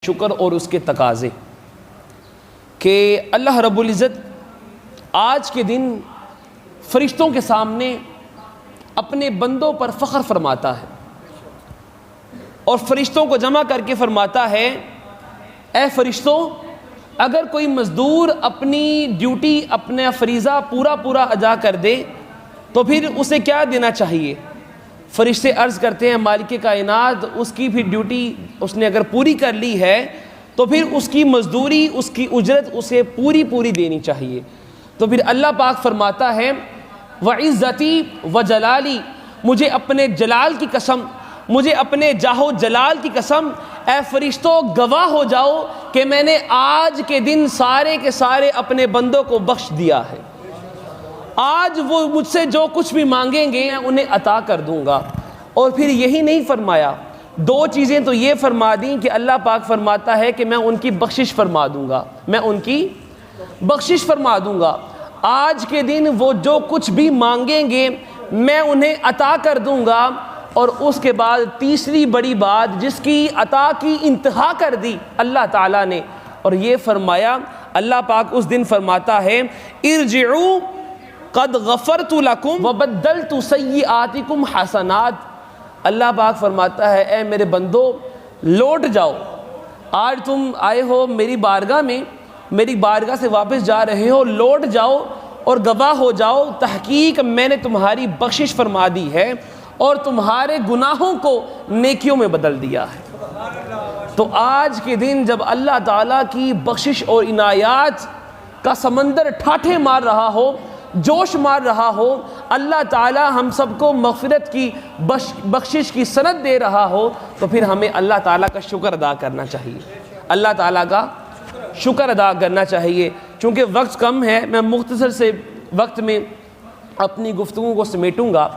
شکر اور اس کے تقاضے کہ اللہ رب العزت آج کے دن فرشتوں کے سامنے اپنے بندوں پر فخر فرماتا ہے اور فرشتوں کو جمع کر کے فرماتا ہے، اے فرشتوں، اگر کوئی مزدور اپنی ڈیوٹی اپنا فریضہ پورا ادا کر دے تو پھر اسے کیا دینا چاہیے؟ فرشتے عرض کرتے ہیں مالک کائنات، اس کی بھی ڈیوٹی اس نے اگر پوری کر لی ہے تو پھر اس کی مزدوری، اس کی اجرت اسے پوری دینی چاہیے۔ تو پھر اللہ پاک فرماتا ہے وعزتی وجلالی، مجھے اپنے جلال کی قسم، مجھے اپنے جاہ و جلال کی قسم، اے فرشتوں گواہ ہو جاؤ کہ میں نے آج کے دن سارے کے سارے اپنے بندوں کو بخش دیا ہے۔ آج وہ مجھ سے جو کچھ بھی مانگیں گے میں انہیں عطا کر دوں گا۔ اور پھر یہی نہیں فرمایا، دو چیزیں تو یہ فرما دیں کہ اللہ پاک فرماتا ہے کہ میں ان کی بخشش فرما دوں گا، میں ان کی بخشش فرما دوں گا۔ آج کے دن وہ جو کچھ بھی مانگیں گے میں انہیں عطا کر دوں گا۔ اور اس کے بعد تیسری بڑی بات جس کی عطا کی انتہا کر دی اللہ تعالیٰ نے، اور یہ فرمایا، اللہ پاک اس دن فرماتا ہے ارجعوا قد غفرت لکم وبدلت سیئاتکم حسنات۔ اللہ پاک فرماتا ہے اے میرے بندو لوٹ جاؤ، آج تم آئے ہو میری بارگاہ میں، میری بارگاہ سے واپس جا رہے ہو، لوٹ جاؤ اور گواہ ہو جاؤ تحقیق میں نے تمہاری بخشش فرما دی ہے اور تمہارے گناہوں کو نیکیوں میں بدل دیا ہے۔ تو آج کے دن جب اللہ تعالیٰ کی بخشش اور عنایات کا سمندر ٹھاٹھے مار رہا ہو، جوش مار رہا ہو، اللہ تعالیٰ ہم سب کو مغفرت کی بخشش کی سند دے رہا ہو، تو پھر ہمیں اللہ تعالیٰ کا شکر ادا کرنا چاہیے، اللہ تعالیٰ کا شکر ادا کرنا چاہیے۔ چونکہ وقت کم ہے، میں مختصر سے وقت میں اپنی گفتگو کو سمیٹوں گا۔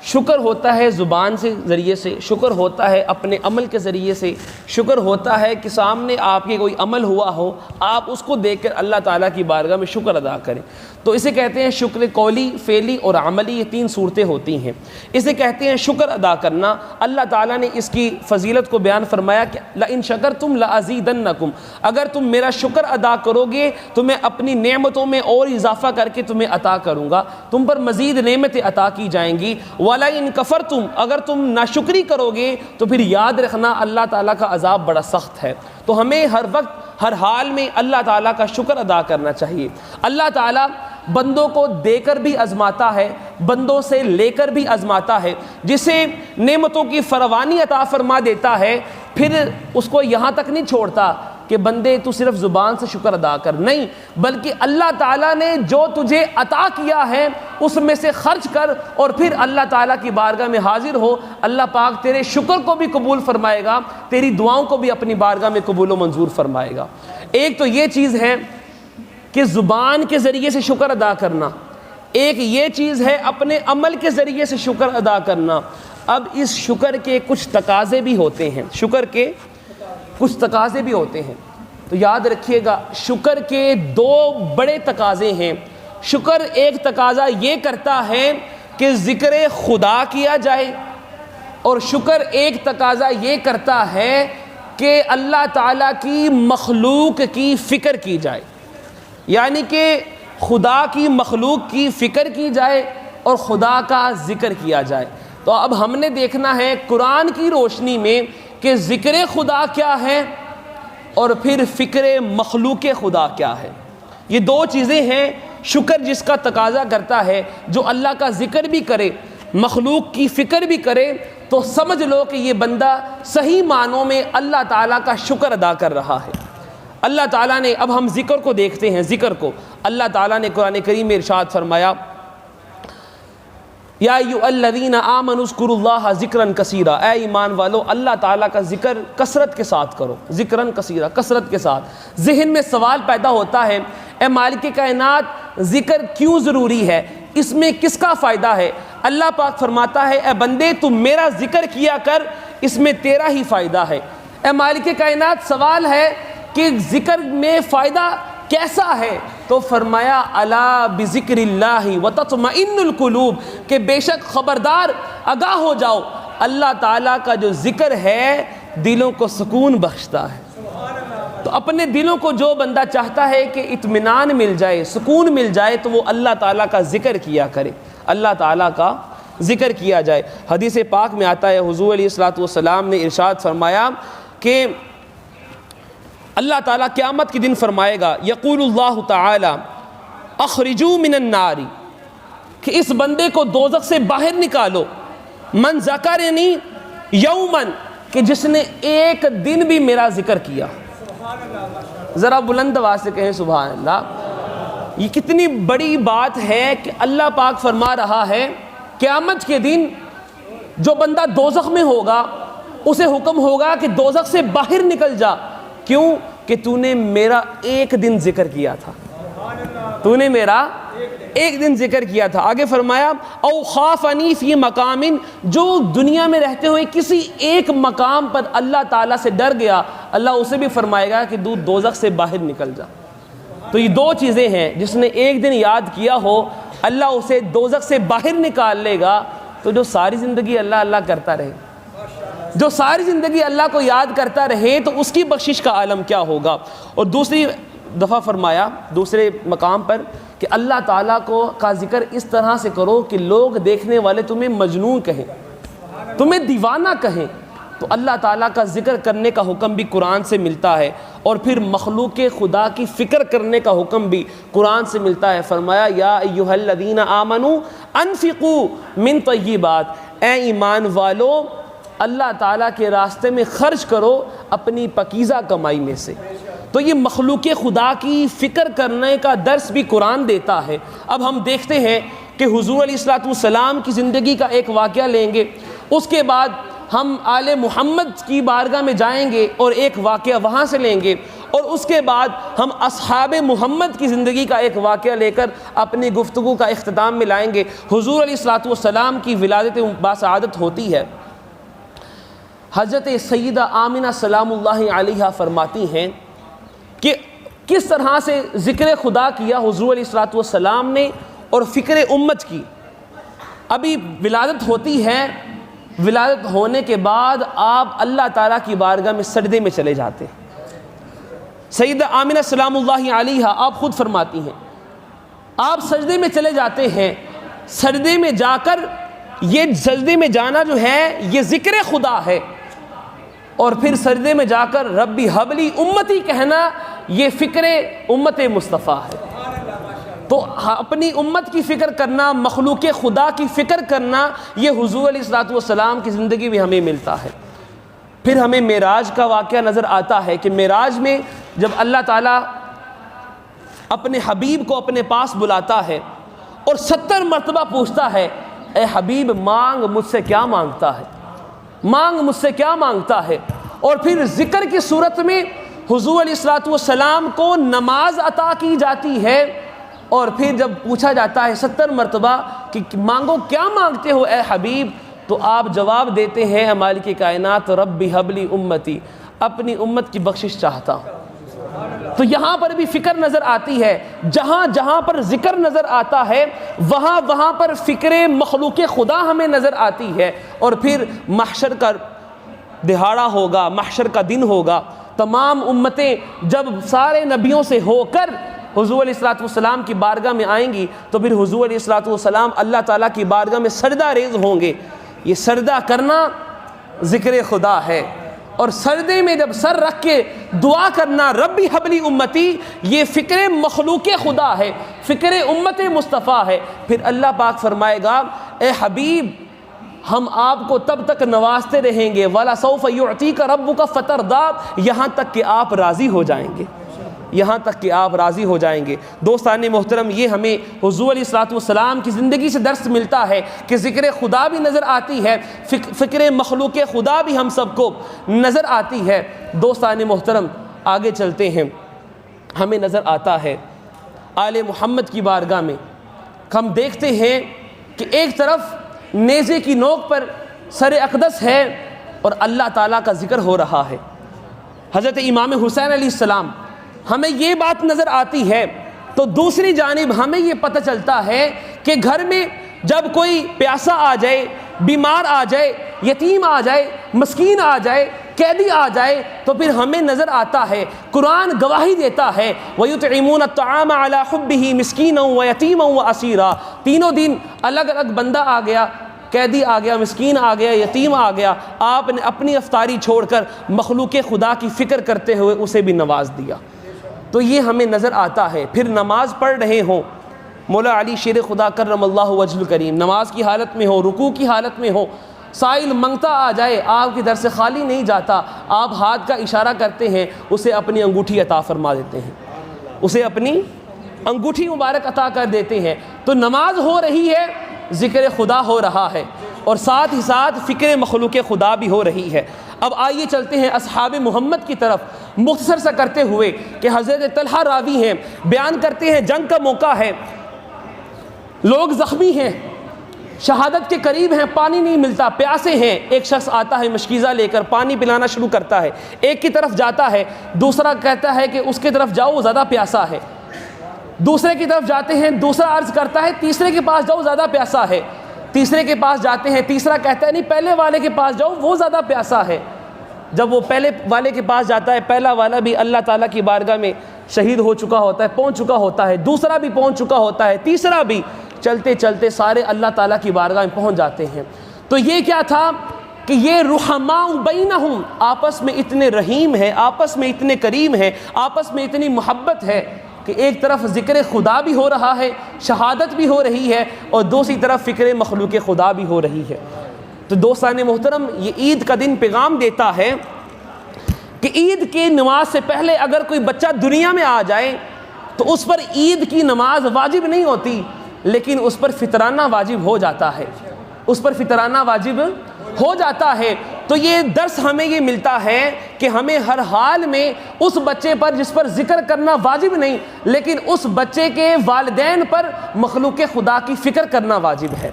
شکر ہوتا ہے زبان سے ذریعے سے، شکر ہوتا ہے اپنے عمل کے ذریعے سے، شکر ہوتا ہے کہ سامنے آپ کے کوئی عمل ہوا ہو، آپ اس کو دیکھ کر اللہ تعالیٰ کی بارگاہ میں شکر ادا کریں۔ تو اسے کہتے ہیں شکر قولی، فعلی اور عملی، یہ تین صورتیں ہوتی ہیں۔ اسے کہتے ہیں شکر ادا کرنا۔ اللہ تعالیٰ نے اس کی فضیلت کو بیان فرمایا کہ لئن شکرتم لأزیدنکم، اگر تم میرا شکر ادا کرو گے تو میں اپنی نعمتوں میں اور اضافہ کر کے تمہیں عطا کروں گا، تم پر مزید نعمتیں عطا کی جائیں گی۔ وَلَئِن كَفَرْتُمْ، اگر تم ناشکری کرو گے تو پھر یاد رکھنا اللہ تعالیٰ کا عذاب بڑا سخت ہے۔ تو ہمیں ہر وقت ہر حال میں اللہ تعالیٰ کا شکر ادا کرنا چاہیے۔ اللہ تعالیٰ بندوں کو دے کر بھی آزماتا ہے، بندوں سے لے کر بھی آزماتا ہے۔ جسے نعمتوں کی فراوانی عطا فرما دیتا ہے پھر اس کو یہاں تک نہیں چھوڑتا کہ بندے تو صرف زبان سے شکر ادا کر، نہیں، بلکہ اللہ تعالیٰ نے جو تجھے عطا کیا ہے اس میں سے خرچ کر اور پھر اللہ تعالیٰ کی بارگاہ میں حاضر ہو۔ اللہ پاک تیرے شکر کو بھی قبول فرمائے گا، تیری دعاؤں کو بھی اپنی بارگاہ میں قبول و منظور فرمائے گا۔ ایک تو یہ چیز ہے کہ زبان کے ذریعے سے شکر ادا کرنا، ایک یہ چیز ہے اپنے عمل کے ذریعے سے شکر ادا کرنا۔ اب اس شکر کے کچھ تقاضے بھی ہوتے ہیں، شکر کے کچھ تقاضے بھی ہوتے ہیں، تو یاد رکھیے گا شکر کے دو بڑے تقاضے ہیں۔ شکر ایک تقاضا یہ کرتا ہے کہ ذکر خدا کیا جائے، اور شکر ایک تقاضا یہ کرتا ہے کہ اللہ تعالیٰ کی مخلوق کی فکر کی جائے، یعنی کہ خدا کی مخلوق کی فکر کی جائے اور خدا کا ذکر کیا جائے۔ تو اب ہم نے دیکھنا ہے قرآن کی روشنی میں کہ ذکر خدا کیا ہے اور پھر فکر مخلوق خدا کیا ہے۔ یہ دو چیزیں ہیں۔ شکر جس کا تقاضا کرتا ہے، جو اللہ کا ذکر بھی کرے، مخلوق کی فکر بھی کرے، تو سمجھ لو کہ یہ بندہ صحیح معنوں میں اللہ تعالیٰ کا شکر ادا کر رہا ہے۔ اللہ تعالیٰ نے، اب ہم ذکر کو دیکھتے ہیں، ذکر کو اللہ تعالیٰ نے قرآن کریم میں ارشاد فرمایا یا ایھا الذین آمنوا اذکروا اللہ ذکرا کثیرا، اے ایمان والو اللہ تعالیٰ کا ذکر کثرت کے ساتھ کرو، ذکرا کثیرا، کثرت کے ساتھ۔ ذہن میں سوال پیدا ہوتا ہے، اے مالک کائنات ذکر کیوں ضروری ہے، اس میں کس کا فائدہ ہے؟ اللہ پاک فرماتا ہے اے بندے تم میرا ذکر کیا کر، اس میں تیرا ہی فائدہ ہے۔ اے مالک کائنات سوال ہے کہ ذکر میں فائدہ کیسا ہے؟ تو فرمایا الا بذکر اللہ وتطمئن القلوب، کہ بے شک خبردار آگاہ ہو جاؤ، اللہ تعالیٰ کا جو ذکر ہے دلوں کو سکون بخشتا ہے۔ تو اپنے دلوں کو جو بندہ چاہتا ہے کہ اطمینان مل جائے، سکون مل جائے، تو وہ اللہ تعالیٰ کا ذکر کیا کرے، اللہ تعالیٰ کا ذکر کیا جائے۔ حدیث پاک میں آتا ہے، حضور علیہ الصلوۃ والسلام نے ارشاد فرمایا کہ اللہ تعالیٰ قیامت کے دن فرمائے گا، یقول اللہ تعالی اخرجوا من النار، کہ اس بندے کو دوزخ سے باہر نکالو، من ذکرنی یوما، کہ جس نے ایک دن بھی میرا ذکر کیا۔ ذرا بلند آواز سے کہیں سبحان اللہ۔ یہ کتنی بڑی بات ہے کہ اللہ پاک فرما رہا ہے قیامت کے دن جو بندہ دوزخ میں ہوگا اسے حکم ہوگا کہ دوزخ سے باہر نکل جا، کیوں کہ تو نے میرا ایک دن ذکر کیا تھا، تو نے میرا ایک دن ذکر کیا تھا۔ آگے فرمایا او خافنی فی مقام، جو دنیا میں رہتے ہوئے کسی ایک مقام پر اللہ تعالیٰ سے ڈر گیا، اللہ اسے بھی فرمائے گا کہ تو دوزخ سے باہر نکل جا۔ تو یہ دو چیزیں ہیں، جس نے ایک دن یاد کیا ہو اللہ اسے دوزخ سے باہر نکال لے گا، تو جو ساری زندگی اللہ اللہ کرتا رہے، جو ساری زندگی اللہ کو یاد کرتا رہے، تو اس کی بخشش کا عالم کیا ہوگا۔ اور دوسری دفعہ فرمایا دوسرے مقام پر کہ اللہ تعالیٰ کا ذکر اس طرح سے کرو کہ لوگ دیکھنے والے تمہیں مجنون کہیں، تمہیں دیوانہ کہیں۔ تو اللہ تعالیٰ کا ذکر کرنے کا حکم بھی قرآن سے ملتا ہے، اور پھر مخلوق خدا کی فکر کرنے کا حکم بھی قرآن سے ملتا ہے۔ فرمایا یا ایھا الذین آمنوا انفقوا من طیبات، اے ایمان والو اللہ تعالیٰ کے راستے میں خرچ کرو اپنی پاکیزہ کمائی میں سے۔ تو یہ مخلوق خدا کی فکر کرنے کا درس بھی قرآن دیتا ہے۔ اب ہم دیکھتے ہیں کہ حضور علیہ الصلوۃ والسلام کی زندگی کا ایک واقعہ لیں گے، اس کے بعد ہم آل محمد کی بارگاہ میں جائیں گے اور ایک واقعہ وہاں سے لیں گے، اور اس کے بعد ہم اصحاب محمد کی زندگی کا ایک واقعہ لے کر اپنی گفتگو کا اختتام میں لائیں گے۔ حضور علیہ الصلوۃ والسلام کی ولادت باسعادت ہوتی ہے۔ حضرت سیدہ آمنہ سلام اللہ علیہا فرماتی ہیں کہ کس طرح سے ذکر خدا کیا حضور علیہ الصلوۃ والسلام نے اور فکر امت کی۔ ابھی ولادت ہوتی ہے، ولادت ہونے کے بعد آپ اللہ تعالیٰ کی بارگاہ میں سجدے میں چلے جاتے ہیں۔ سیدہ آمنہ سلام اللہ علیہا آپ خود فرماتی ہیں، آپ سجدے میں چلے جاتے ہیں، سجدے میں جا کر، یہ سجدے میں جانا جو ہے یہ ذکر خدا ہے، اور پھر سجدے میں جا کر ربی حبلی امتی کہنا یہ فکر امت مصطفیٰ ہے۔ تو اپنی امت کی فکر کرنا، مخلوق خدا کی فکر کرنا، یہ حضور علیہ الصلوۃ والسلام کی زندگی میں ہمیں ملتا ہے۔ پھر ہمیں معراج کا واقعہ نظر آتا ہے کہ معراج میں جب اللہ تعالیٰ اپنے حبیب کو اپنے پاس بلاتا ہے اور 70 مرتبہ پوچھتا ہے، اے حبیب مانگ مجھ سے کیا مانگتا ہے، مانگ مجھ سے کیا مانگتا ہے، اور پھر ذکر کی صورت میں حضور علیہ الصلوۃ والسلام کو نماز عطا کی جاتی ہے، اور پھر جب پوچھا جاتا ہے 70 مرتبہ کہ مانگو کیا مانگتے ہو اے حبیب، تو آپ جواب دیتے ہیں مالک کائنات ربی حبلی امتی، اپنی امت کی بخشش چاہتا ہوں۔ تو یہاں پر بھی فکر نظر آتی ہے، جہاں جہاں پر ذکر نظر آتا ہے وہاں وہاں پر فکر مخلوق خدا ہمیں نظر آتی ہے۔ اور پھر محشر کا دہاڑا ہوگا، محشر کا دن ہوگا، تمام امتیں جب سارے نبیوں سے ہو کر حضور علیہ الصلوۃ والسلام کی بارگاہ میں آئیں گی، تو پھر حضور علیہ الصلوۃ والسلام اللہ تعالیٰ کی بارگاہ میں سجدہ ریز ہوں گے۔ یہ سجدہ کرنا ذکر خدا ہے، اور سجدے میں جب سر رکھ کے دعا کرنا ربی حبلی امتی، یہ فکر مخلوق خدا ہے، فکر امت مصطفیٰ ہے۔ پھر اللہ پاک فرمائے گا اے حبیب ہم آپ کو تب تک نوازتے رہیں گے، وَلَسَوْفَ يُعْطِيكَ رَبُّكَ فَتَرْضَىٰ، یہاں تک کہ آپ راضی ہو جائیں گے، یہاں تک کہ آپ راضی ہو جائیں گے۔ دوستان محترم، یہ ہمیں حضور علیہ الصلوۃ والسلام کی زندگی سے درس ملتا ہے کہ ذکر خدا بھی نظر آتی ہے، فکر مخلوق خدا بھی ہم سب کو نظر آتی ہے۔ دوستان محترم آگے چلتے ہیں، ہمیں نظر آتا ہے آل محمد کی بارگاہ میں ہم دیکھتے ہیں کہ ایک طرف نیزے کی نوک پر سر اقدس ہے اور اللہ تعالیٰ کا ذکر ہو رہا ہے۔ حضرت امام حسین علیہ السلام، ہمیں یہ بات نظر آتی ہے، تو دوسری جانب ہمیں یہ پتہ چلتا ہے کہ گھر میں جب کوئی پیاسا آ جائے، بیمار آ جائے، یتیم آ جائے، مسکین آ جائے، قیدی آ جائے تو پھر ہمیں نظر آتا ہے، قرآن گواہی دیتا ہے وَيُطْعِمُونَ الطَّعَامَ عَلَىٰ حُبِّهِ مِسْكِينًا وَيَتِيمًا وَأَسِيرًا، تینوں دن الگ الگ بندہ آ گیا، قیدی آ گیا، مسکین آ گیا، یتیم آ گیا، آپ نے اپنی افطاری چھوڑ کر مخلوق خدا کی فکر کرتے ہوئے اسے بھی نواز دیا۔ تو یہ ہمیں نظر آتا ہے۔ پھر نماز پڑھ رہے ہوں، مولا علی شیر خدا کرم اللہ وجہ الکریم نماز کی حالت میں ہو، رکوع کی حالت میں ہو، سائل منگتا آ جائے، آپ کی در سے خالی نہیں جاتا، آپ ہاتھ کا اشارہ کرتے ہیں، اسے اپنی انگوٹھی عطا فرما دیتے ہیں، اسے اپنی انگوٹھی مبارک عطا کر دیتے ہیں۔ تو نماز ہو رہی ہے، ذکر خدا ہو رہا ہے، اور ساتھ ہی ساتھ فکر مخلوق خدا بھی ہو رہی ہے۔ اب آئیے چلتے ہیں اصحاب محمد کی طرف، مختصر سا کرتے ہوئے کہ حضرت طلحہ راوی ہیں، بیان کرتے ہیں جنگ کا موقع ہے، لوگ زخمی ہیں، شہادت کے قریب ہیں، پانی نہیں ملتا، پیاسے ہیں، ایک شخص آتا ہے مشکیزہ لے کر پانی پلانا شروع کرتا ہے، ایک کی طرف جاتا ہے، دوسرا کہتا ہے کہ اس کی طرف جاؤ وہ زیادہ پیاسا ہے، دوسرے کی طرف جاتے ہیں، دوسرا عرض کرتا ہے تیسرے کے پاس جاؤ زیادہ پیاسا ہے، تیسرے کے پاس جاتے ہیں، تیسرا کہتا ہے نہیں پہلے والے کے پاس جاؤ وہ زیادہ پیاسا ہے۔ جب وہ پہلے والے کے پاس جاتا ہے، پہلا والا بھی اللہ تعالیٰ کی بارگاہ میں شہید ہو چکا ہوتا ہے، پہنچ چکا ہوتا ہے، دوسرا بھی پہنچ چکا ہوتا ہے، تیسرا بھی، چلتے چلتے سارے اللہ تعالیٰ کی بارگاہ میں پہنچ جاتے ہیں۔ تو یہ کیا تھا کہ یہ رحماء بینہم، آپس میں اتنے رحیم ہیں، آپس میں اتنے کریم ہیں، آپس میں اتنی محبت ہے کہ ایک طرف ذکر خدا بھی ہو رہا ہے، شہادت بھی ہو رہی ہے، اور دوسری طرف فکر مخلوق خدا بھی ہو رہی ہے۔ تو دوستان محترم، یہ عید کا دن پیغام دیتا ہے کہ عید کی نماز سے پہلے اگر کوئی بچہ دنیا میں آ جائے تو اس پر عید کی نماز واجب نہیں ہوتی، لیکن اس پر فطرانہ واجب ہو جاتا ہے، اس پر فطرانہ واجب ہو جاتا ہے۔ تو یہ درس ہمیں یہ ملتا ہے کہ ہمیں ہر حال میں اس بچے پر جس پر ذکر کرنا واجب نہیں، لیکن اس بچے کے والدین پر مخلوق خدا کی فکر کرنا واجب ہے۔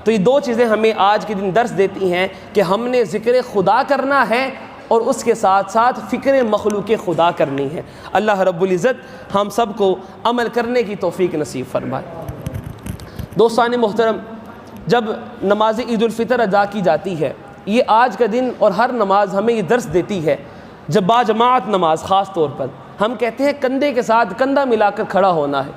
تو یہ دو چیزیں ہمیں آج کے دن درس دیتی ہیں کہ ہم نے ذکر خدا کرنا ہے اور اس کے ساتھ ساتھ فکر مخلوق خدا کرنی ہے۔ اللہ رب العزت ہم سب کو عمل کرنے کی توفیق نصیب فرمائے۔ دوستان محترم، جب نماز عید الفطر ادا کی جاتی ہے، یہ آج کا دن اور ہر نماز ہمیں یہ درس دیتی ہے، جب باجماعت نماز خاص طور پر ہم کہتے ہیں کندھے کے ساتھ کندھا ملا کر کھڑا ہونا ہے،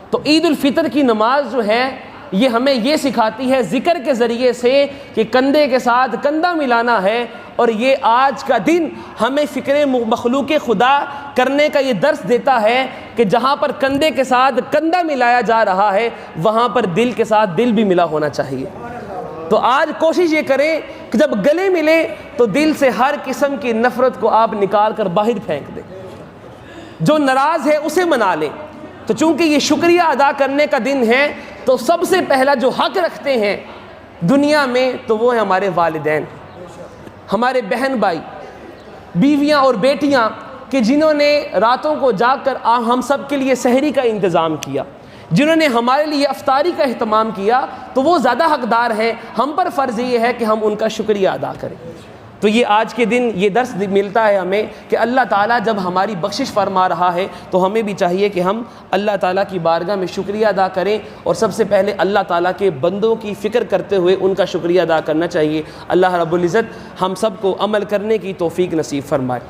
تو عید الفطر کی نماز جو ہے یہ ہمیں یہ سکھاتی ہے ذکر کے ذریعے سے کہ کندھے کے ساتھ کندھا ملانا ہے، اور یہ آج کا دن ہمیں فکر مخلوق خدا کرنے کا یہ درس دیتا ہے کہ جہاں پر کندھے کے ساتھ کندھا ملایا جا رہا ہے وہاں پر دل کے ساتھ دل بھی ملا ہونا چاہیے۔ تو آج کوشش یہ کریں کہ جب گلے ملے تو دل سے ہر قسم کی نفرت کو آپ نکال کر باہر پھینک دیں، جو ناراض ہے اسے منا لیں۔ تو چونکہ یہ شکریہ ادا کرنے کا دن ہے تو سب سے پہلا جو حق رکھتے ہیں دنیا میں تو وہ ہے ہمارے والدین، ہمارے بہن بھائی، بیویاں اور بیٹیاں کہ جنہوں نے راتوں کو جاگ کر ہم سب کے لیے سحری کا انتظام کیا، جنہوں نے ہمارے لیے افطاری کا اہتمام کیا، تو وہ زیادہ حقدار ہیں۔ ہم پر فرض یہ ہے کہ ہم ان کا شکریہ ادا کریں۔ تو یہ آج کے دن یہ درس ملتا ہے ہمیں کہ اللہ تعالیٰ جب ہماری بخشش فرما رہا ہے تو ہمیں بھی چاہیے کہ ہم اللہ تعالیٰ کی بارگاہ میں شکریہ ادا کریں، اور سب سے پہلے اللہ تعالیٰ کے بندوں کی فکر کرتے ہوئے ان کا شکریہ ادا کرنا چاہیے۔ اللہ رب العزت ہم سب کو عمل کرنے کی توفیق نصیب فرمائے۔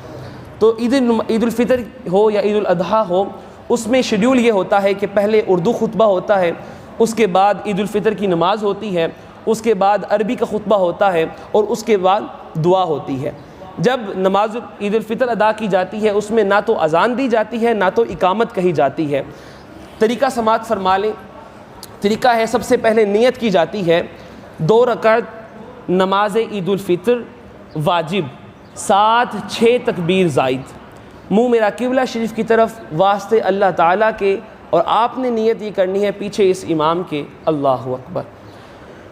تو عید الفطر ہو یا عید الاضحیٰ ہو، اس میں شیڈیول یہ ہوتا ہے کہ پہلے اردو خطبہ ہوتا ہے، اس کے بعد عید الفطر کی نماز ہوتی ہے، اس کے بعد عربی کا خطبہ ہوتا ہے، اور اس کے بعد دعا ہوتی ہے۔ جب نماز عید الفطر ادا کی جاتی ہے اس میں نہ تو اذان دی جاتی ہے نہ تو اقامت کہی جاتی ہے۔ طریقہ سماعت فرما لیں۔ طریقہ ہے سب سے پہلے نیت کی جاتی ہے 2 رکعت نماز عید الفطر واجب، ساتھ 6 تکبیر زائد، منہ میرا قبلہ شریف کی طرف واسطے اللہ تعالیٰ کے، اور آپ نے نیت یہ کرنی ہے پیچھے اس امام کے اللہ اکبر۔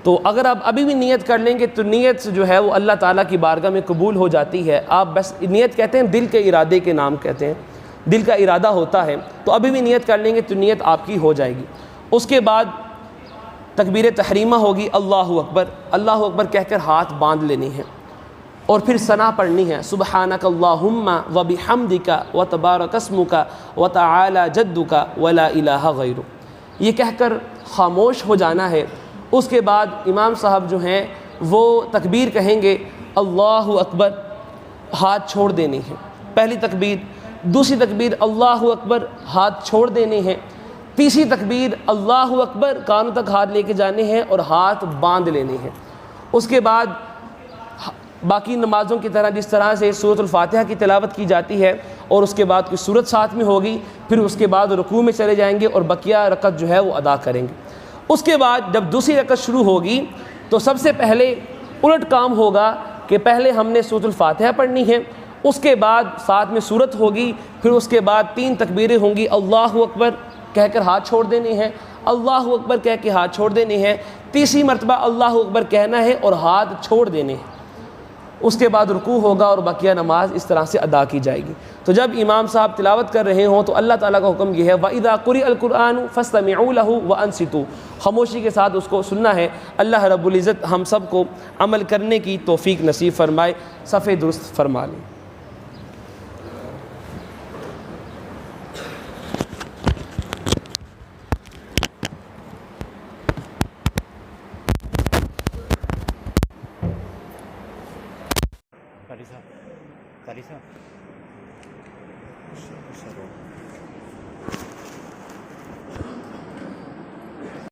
تو اگر آپ ابھی بھی نیت کر لیں گے تو نیت جو ہے وہ اللہ تعالیٰ کی بارگاہ میں قبول ہو جاتی ہے۔ آپ بس نیت کہتے ہیں دل کے ارادے کے نام کہتے ہیں، دل کا ارادہ ہوتا ہے، تو ابھی بھی نیت کر لیں گے تو نیت آپ کی ہو جائے گی۔ اس کے بعد تکبیر تحریمہ ہوگی، اللہ اکبر، اللہ اکبر کہہ کر ہاتھ باندھ لینے ہیں، اور پھر ثنا پڑھنی ہے، سبحانک اللہم وبحمدک وتبارک اسمک وتعالی جدک ولا الہ غیرک، یہ کہہ کر خاموش ہو جانا ہے۔ اس کے بعد امام صاحب جو ہیں وہ تکبیر کہیں گے، اللہ اکبر ہاتھ چھوڑ دینے ہیں، پہلی تکبیر، دوسری تکبیر اللہ اکبر، ہاتھ چھوڑ دینے ہیں، تیسری تکبیر اللہ اکبر، کانوں تک ہاتھ لے کے جانے ہیں اور ہاتھ باندھ لینے ہیں۔ اس کے بعد باقی نمازوں کی طرح جس طرح سے سورۃ الفاتحہ کی تلاوت کی جاتی ہے اور اس کے بعد کوئی سورت ساتھ میں ہوگی، پھر اس کے بعد رکوع میں چلے جائیں گے اور بقیہ رکعت جو ہے وہ ادا کریں گے۔ اس کے بعد جب دوسری رکعت شروع ہوگی تو سب سے پہلے الٹ کام ہوگا کہ پہلے ہم نے سورۃ الفاتحہ پڑھنی ہے، اس کے بعد ساتھ میں سورت ہوگی، پھر اس کے بعد 3 تکبیریں ہوں گی، اللہ اکبر کہہ کر ہاتھ چھوڑ دینے ہیں، اللہ اکبر کہہ کے ہاتھ چھوڑ دینے ہیں، تیسری مرتبہ اللہ اکبر کہنا ہے اور ہاتھ چھوڑ دینے ہیں۔ اس کے بعد رکوع ہوگا اور بقیہ نماز اس طرح سے ادا کی جائے گی۔ تو جب امام صاحب تلاوت کر رہے ہوں تو اللہ تعالیٰ کا حکم یہ ہے وَإِذَا قُرِئَ الْقُرْآنُ فَاسْتَمِعُوا لَهُ وَأَنصِتُوا، خاموشی کے ساتھ اس کو سننا ہے۔ اللہ رب العزت ہم سب کو عمل کرنے کی توفیق نصیب فرمائے۔ صفحے درست فرما لیں۔ قاری صاحب